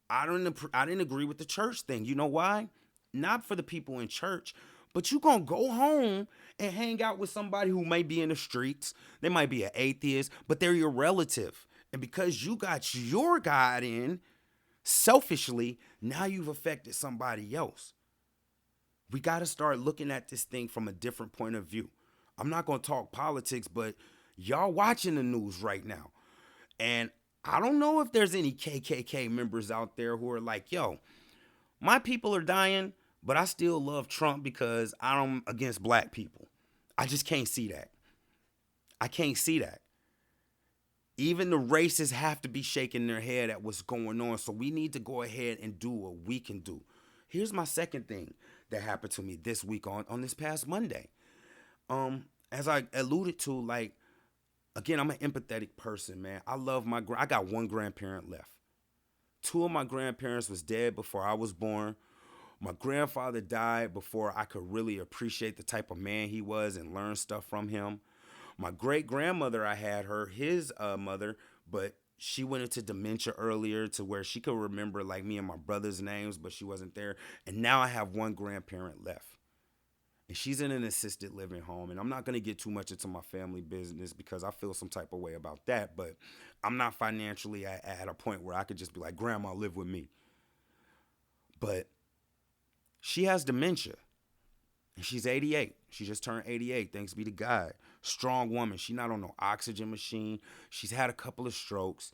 I didn't agree with the church thing. You know why? Not for the people in church, but you gonna go home and hang out with somebody who may be in the streets. They might be an atheist, but they're your relative. And because you got your God in selfishly, now you've affected somebody else. We got to start looking at this thing from a different point of view. I'm not gonna talk politics, but y'all watching the news right now. And I don't know if there's any KKK members out there who are like, yo, my people are dying, but I still love Trump because I'm against black people. I just can't see that. I can't see that. Even the racists have to be shaking their head at what's going on. So we need to go ahead and do what we can do. Here's my second thing that happened to me this week on this past Monday. As I alluded to, like, again, I'm an empathetic person, man. I got one grandparent left. Two of my grandparents was dead before I was born. My grandfather died before I could really appreciate the type of man he was and learn stuff from him. My great grandmother, I had his mother, but she went into dementia earlier to where she could remember like me and my brother's names, but she wasn't there. And now I have one grandparent left. And she's in an assisted living home. And I'm not going to get too much into my family business because I feel some type of way about that. But I'm not financially at a point where I could just be like, Grandma, live with me. But she has dementia. And she's 88. She just turned 88, thanks be to God. Strong woman. She's not on no oxygen machine. She's had a couple of strokes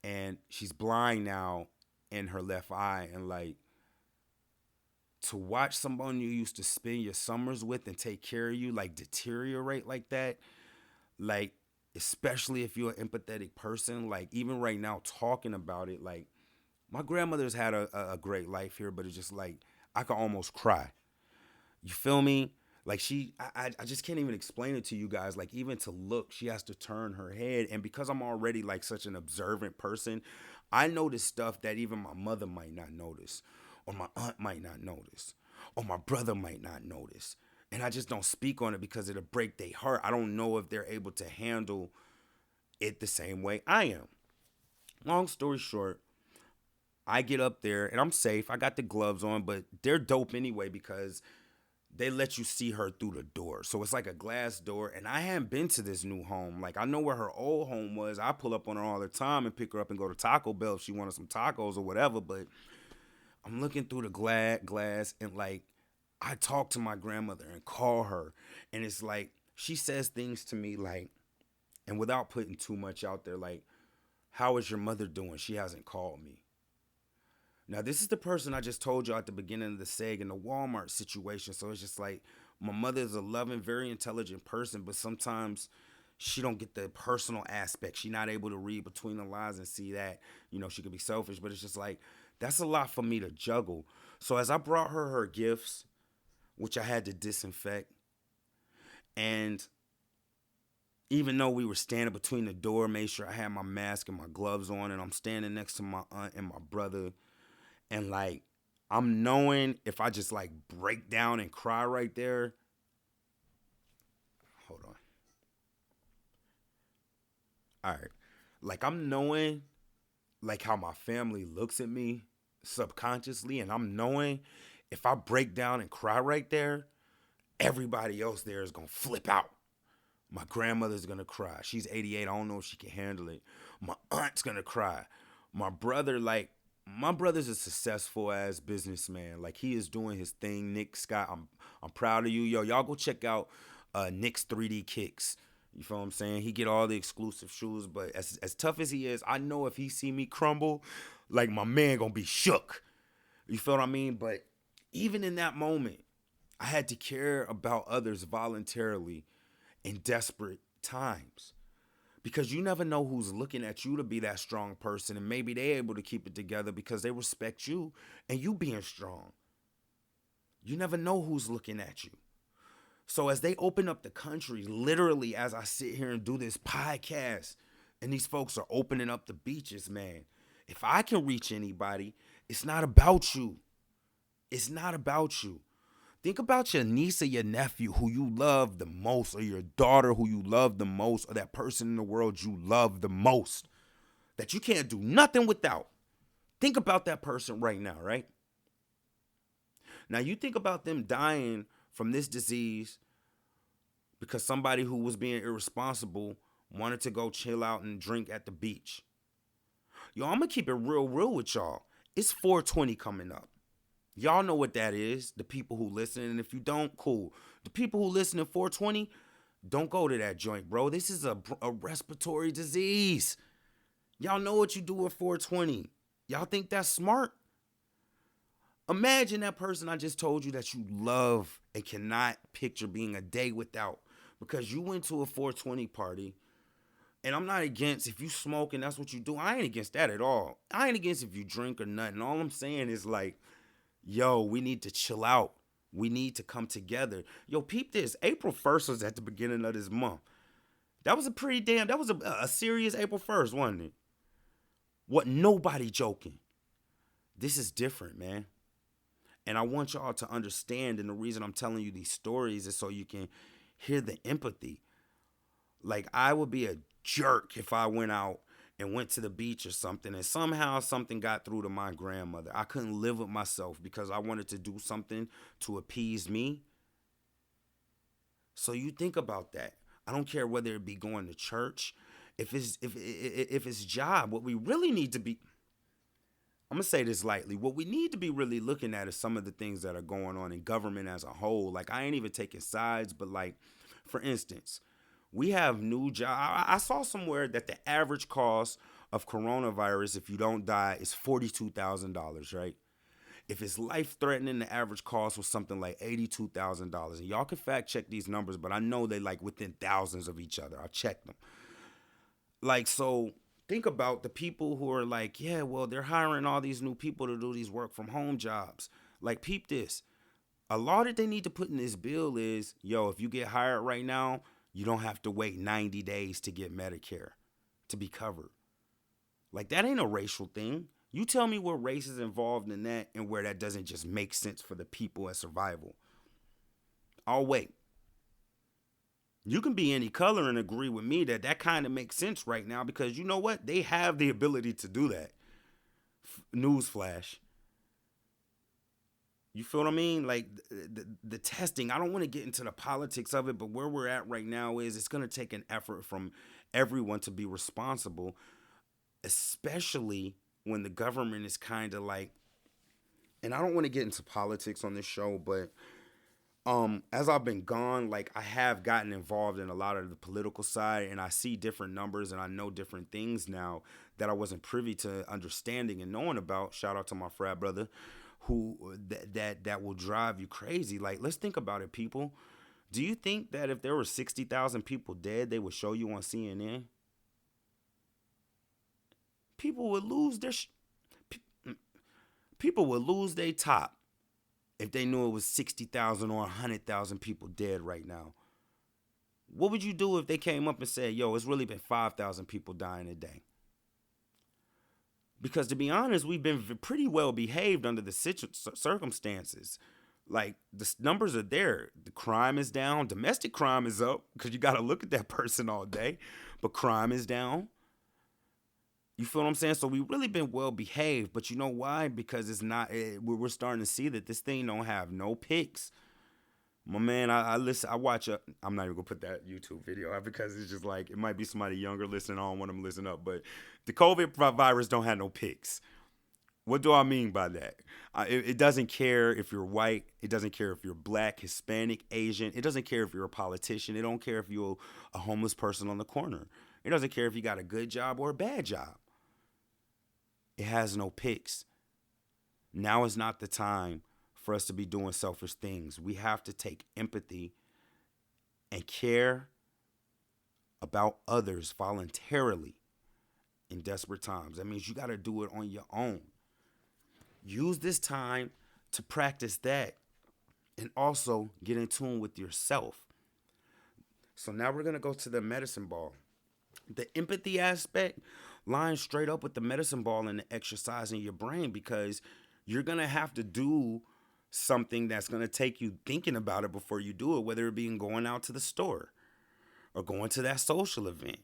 and she's blind now in her left eye. And like, to watch someone you used to spend your summers with and take care of you like deteriorate like that, like, especially if you're an empathetic person, like even right now talking about it, like my grandmother's had a great life here, but it's just like I could almost cry. You feel me? Like I just can't even explain it to you guys. Like even to look, she has to turn her head, and because I'm already like such an observant person, I notice stuff that even my mother might not notice, or my aunt might not notice, or my brother might not notice, and I just don't speak on it because it'll break their heart. I don't know if they're able to handle it the same way I am. Long story short, I get up there and I'm safe. I got the gloves on, but they're dope anyway because they let you see her through the door. So it's like a glass door. And I hadn't been to this new home. Like I know where her old home was. I pull up on her all the time and pick her up and go to Taco Bell if she wanted some tacos or whatever. But I'm looking through the glass and like I talk to my grandmother and call her. And it's like she says things to me like, and without putting too much out there, like, how is your mother doing? She hasn't called me. Now, this is the person I just told you at the beginning of the seg in the Walmart situation. So it's just like my mother is a loving, very intelligent person, but sometimes she don't get the personal aspect. She's not able to read between the lines and see that, she could be selfish, but it's just like that's a lot for me to juggle. So as I brought her gifts, which I had to disinfect, and even though we were standing between the door, made sure I had my mask and my gloves on, and I'm standing next to my aunt and my brother, and like I'm knowing if I just like break down and cry right there. Hold on. All right. Like I'm knowing like how my family looks at me subconsciously, and I'm knowing if I break down and cry right there, everybody else there is gonna flip out. My grandmother's gonna cry. She's 88. I don't know if she can handle it. My aunt's gonna cry. My brother, like, my brother's a successful ass businessman. Like he is doing his thing. Nick Scott, I'm proud of you. Yo, y'all go check out Nick's 3D kicks. You feel what I'm saying? He get all the exclusive shoes, but as tough as he is, I know if he see me crumble, like my man gonna be shook. You feel what I mean? But even in that moment, I had to care about others voluntarily in desperate times, because you never know who's looking at you to be that strong person, and maybe they're able to keep it together because they respect you and you being strong. You never know who's looking at you. So as they open up the country, literally as I sit here and do this podcast and these folks are opening up the beaches, man, if I can reach anybody, it's not about you. It's not about you. Think about your niece or your nephew who you love the most, or your daughter who you love the most, or that person in the world you love the most that you can't do nothing without. Think about that person right now, right? Now you think about them dying from this disease because somebody who was being irresponsible wanted to go chill out and drink at the beach. Yo, I'm gonna keep it real with y'all. It's 420 coming up. Y'all know what that is, the people who listen. And if you don't, cool. The people who listen to 420, don't go to that joint, bro. This is a respiratory disease. Y'all know what you do at 420. Y'all think that's smart? Imagine that person I just told you that you love and cannot picture being a day without, because you went to a 420 party. And I'm not against if you smoke and that's what you do. I ain't against that at all. I ain't against if you drink or nothing. All I'm saying is like, yo, we need to chill out. We need to come together. Yo, peep this. April 1st was at the beginning of this month. That was a serious April 1st, wasn't it? What, nobody joking. This is different, man. And I want y'all to understand, and the reason I'm telling you these stories is so you can hear the empathy. Like, I would be a jerk if I went out and went to the beach or something, and somehow something got through to my grandmother. I couldn't live with myself because I wanted to do something to appease me. So you think about that. I don't care whether it be going to church, if it's job. What we really need to be, I'm gonna say this lightly. What we need to be really looking at is some of the things that are going on in government as a whole. Like I ain't even taking sides, but like, for instance, we have new job. I saw somewhere that the average cost of coronavirus, if you don't die, is $42,000. Right? If it's life threatening, the average cost was something like $82,000. And y'all can fact check these numbers, but I know they like within thousands of each other. I checked them. Like, so think about the people who are like, yeah, well, they're hiring all these new people to do these work from home jobs. Like, peep this. A law that they need to put in this bill is, yo, if you get hired right now, you don't have to wait 90 days to get Medicare to be covered. Like, that ain't a racial thing. You tell me what race is involved in that and where that doesn't just make sense for the people as survival. I'll wait. You can be any color and agree with me that that kind of makes sense right now because you know what? They have the ability to do that. Newsflash. You feel what I mean? Like the testing, I don't want to get into the politics of it, but where we're at right now is it's going to take an effort from everyone to be responsible, especially when the government is kind of like, and I don't want to get into politics on this show, but as I've been gone, like I have gotten involved in a lot of the political side and I see different numbers and I know different things now that I wasn't privy to understanding and knowing about. Shout out to my frat brother who that will drive you crazy. Like, let's think about it, people. Do you think that if there were 60,000 people dead, they would show you on CNN? People would lose their people would lose their top if they knew it was 60,000 or 100,000 people dead right now. What would you do if they came up and said, yo, it's really been 5,000 people dying a day? Because to be honest, we've been pretty well behaved under the circumstances. Like, the numbers are there. The crime is down. Domestic crime is up because you got to look at that person all day. But crime is down. You feel what I'm saying? So we've really been well behaved, but you know why? Because it's not. We're starting to see that this thing don't have no picks. My man, I listen. I watch. I'm not even gonna put that YouTube video out because it's just like it might be somebody younger listening. I don't want them to listen up, but the COVID virus don't have no picks. What do I mean by that? It doesn't care if you're white. It doesn't care if you're black, Hispanic, Asian. It doesn't care if you're a politician. It don't care if you're a homeless person on the corner. It doesn't care if you got a good job or a bad job. It has no picks. Now is not the time for us to be doing selfish things. We have to take empathy and care about others voluntarily in desperate times. That means you got to do it on your own. Use this time to practice that and also get in tune with yourself. So now we're going to go to the medicine ball. The empathy aspect lines straight up with the medicine ball and the exercise in your brain because you're going to have to do something that's going to take you thinking about it before you do it, whether it be going out to the store or going to that social event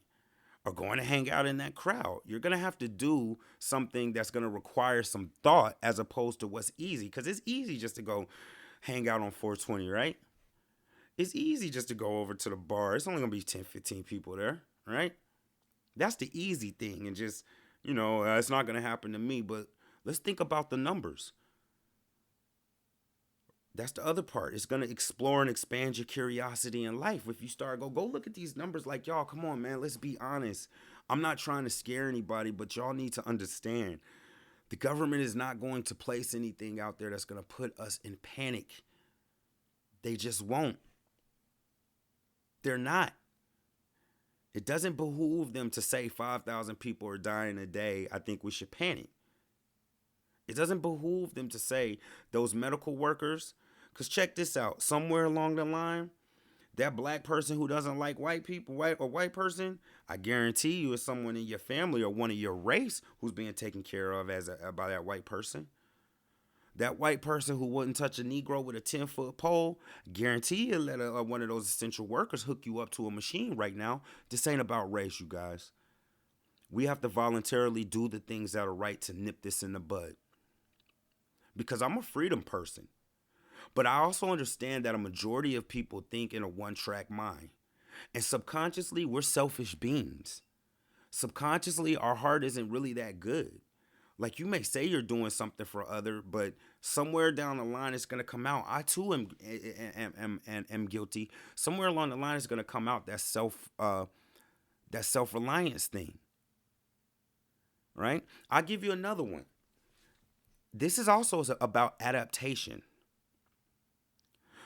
or going to hang out in that crowd. You're going to have to do something that's going to require some thought as opposed to what's easy, because it's easy just to go hang out on 420, right? It's easy just to go over to the bar. It's only going to be 10, 15 people there, right? That's the easy thing. And just, it's not going to happen to me. But let's think about the numbers. That's the other part. It's going to explore and expand your curiosity in life. If you start, go look at these numbers like, y'all, come on, man. Let's be honest. I'm not trying to scare anybody, but y'all need to understand. The government is not going to place anything out there that's going to put us in panic. They just won't. They're not. It doesn't behoove them to say 5,000 people are dying a day. I think we should panic. It doesn't behoove them to say those medical workers, because check this out. Somewhere along the line, that black person who doesn't like white people, white person, I guarantee you is someone in your family or one of your race who's being taken care of by that white person. That white person who wouldn't touch a Negro with a 10-foot pole, guarantee you let one of those essential workers hook you up to a machine right now. This ain't about race, you guys. We have to voluntarily do the things that are right to nip this in the bud. Because I'm a freedom person. But I also understand that a majority of people think in a one-track mind. And subconsciously, we're selfish beings. Subconsciously, our heart isn't really that good. Like, you may say you're doing something for other, but somewhere down the line it's gonna come out. I too am guilty. Somewhere along the line it's gonna come out that self-reliance thing, right? I'll give you another one. This is also about adaptation.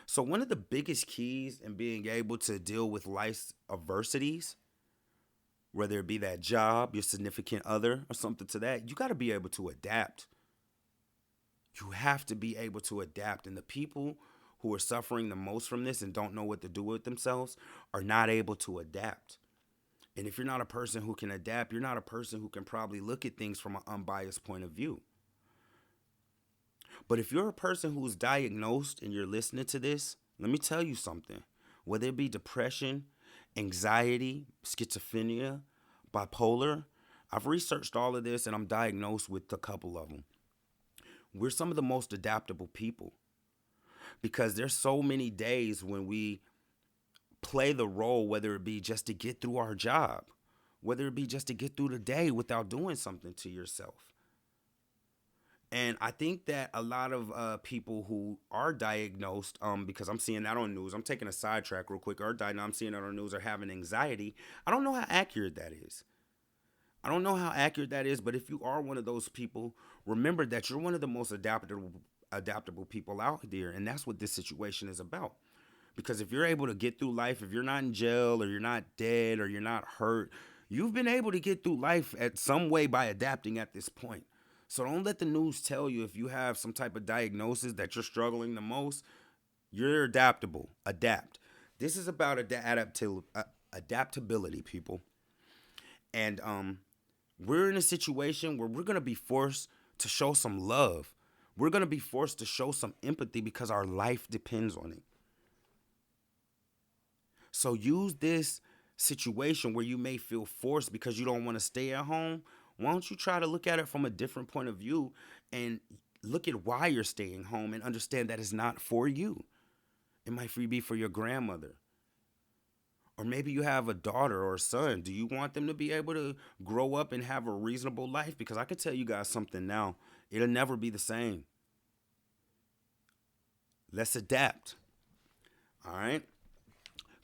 So one of the biggest keys in being able to deal with life's adversities, whether it be that job, your significant other, or something to that, you got to be able to adapt. You have to be able to adapt. And the people who are suffering the most from this and don't know what to do with themselves are not able to adapt. And if you're not a person who can adapt, you're not a person who can probably look at things from an unbiased point of view. But if you're a person who's diagnosed and you're listening to this, let me tell you something. Whether it be depression, anxiety, schizophrenia, bipolar, I've researched all of this and I'm diagnosed with a couple of them. We're some of the most adaptable people because there's so many days when we play the role, whether it be just to get through our job, whether it be just to get through the day without doing something to yourself. And I think that a lot of people who are diagnosed, because I'm seeing that on news, I'm taking a sidetrack real quick, I'm seeing that on news, are having anxiety. I don't know how accurate that is. But if you are one of those people, remember that you're one of the most adaptable people out there, and that's what this situation is about. Because if you're able to get through life, if you're not in jail or you're not dead or you're not hurt, you've been able to get through life at some way by adapting at this point. So don't let the news tell you if you have some type of diagnosis that you're struggling the most. You're adaptable. Adapt. This is about adaptability, people. And we're in a situation where we're going to be forced to show some love. We're going to be forced to show some empathy because our life depends on it. So use this situation where you may feel forced because you don't want to stay at home. Why don't you try to look at it from a different point of view and look at why you're staying home and understand that it's not for you. It might be for your grandmother. Or maybe you have a daughter or a son. Do you want them to be able to grow up and have a reasonable life? Because I can tell you guys something now. It'll never be the same. Let's adapt. All right?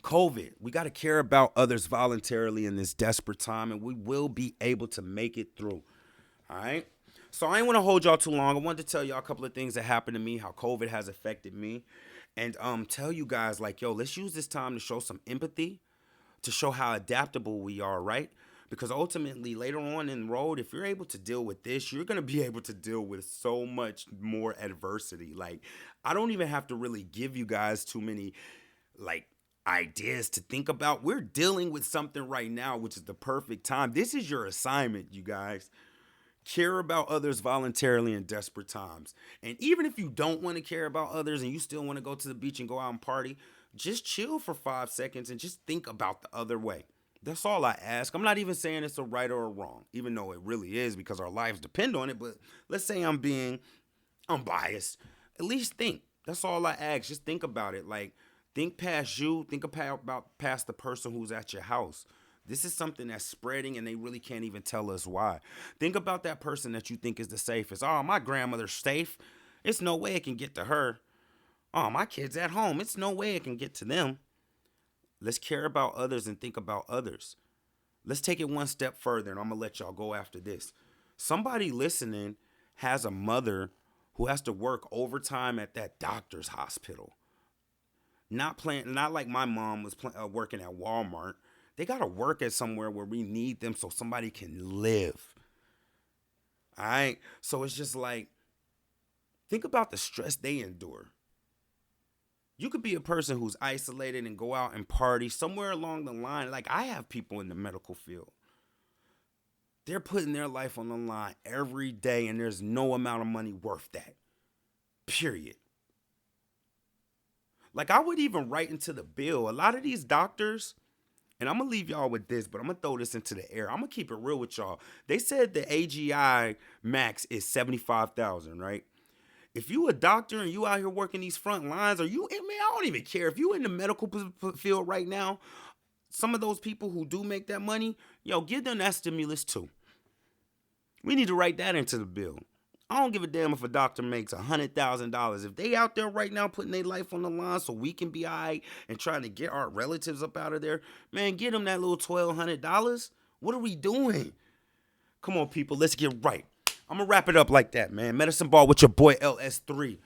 COVID. We got to care about others voluntarily in this desperate time, and we will be able to make it through. All right? So I ain't want to hold y'all too long. I wanted to tell y'all a couple of things that happened to me, how COVID has affected me, and tell you guys, like, yo, let's use this time to show some empathy, to show how adaptable we are, right? Because ultimately, later on in the road, if you're able to deal with this, you're going to be able to deal with so much more adversity. Like, I don't even have to really give you guys too many, like, ideas to think about. We're dealing with something right now, which is the perfect time. This is your assignment, you guys. Care about others voluntarily in desperate times. And even if you don't want to care about others and you still want to go to the beach and go out and party, just chill for 5 seconds and just think about the other way. That's all I ask. I'm not even saying it's a right or a wrong, even though it really is because our lives depend on it. But let's say I'm being unbiased. At least think. That's all I ask. Just think about it. Like, think past you. Think about past the person who's at your house. This is something that's spreading and they really can't even tell us why. Think about that person that you think is the safest. Oh, my grandmother's safe. It's no way it can get to her. Oh, my kid's at home. It's no way it can get to them. Let's care about others and think about others. Let's take it one step further, and I'm going to let y'all go after this. Somebody listening has a mother who has to work overtime at that doctor's hospital. Not like my mom was working at Walmart. They got to work at somewhere where we need them so somebody can live. All right? So it's just like, think about the stress they endure. You could be a person who's isolated and go out and party somewhere along the line. Like, I have people in the medical field. They're putting their life on the line every day, and there's no amount of money worth that. Period. Like, I would even write into the bill. A lot of these doctors, and I'm going to leave y'all with this, but I'm going to throw this into the air. I'm going to keep it real with y'all. They said the AGI max is $75,000, right? If you a doctor and you out here working these front lines, or you, man, I don't even care. If you in the medical field right now, some of those people who do make that money, yo, give them that stimulus too. We need to write that into the bill. I don't give a damn if a doctor makes $100,000. If they out there right now putting their life on the line so we can be all right and trying to get our relatives up out of there, man, get them that little $1,200. What are we doing? Come on, people, let's get right. I'm going to wrap it up like that, man. Medicine Ball with your boy LS3.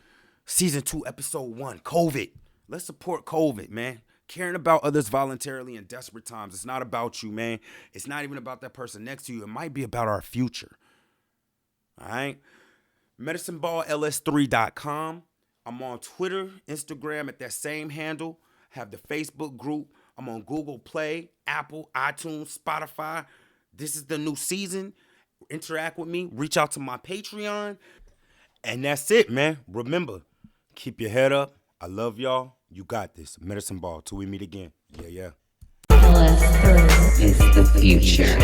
Season 2, Episode 1, COVID. Let's support COVID, man. Caring about others voluntarily in desperate times. It's not about you, man. It's not even about that person next to you. It might be about our future. All right? MedicineBallLS3.com. I'm on Twitter, Instagram at that same handle. Have the Facebook group. I'm on Google Play, Apple, iTunes, Spotify. This is the new season. Interact with me. Reach out to my Patreon. And that's it, man. Remember, keep your head up. I love y'all. You got this. Medicine Ball. Till we meet again. Yeah. LS3 is the future.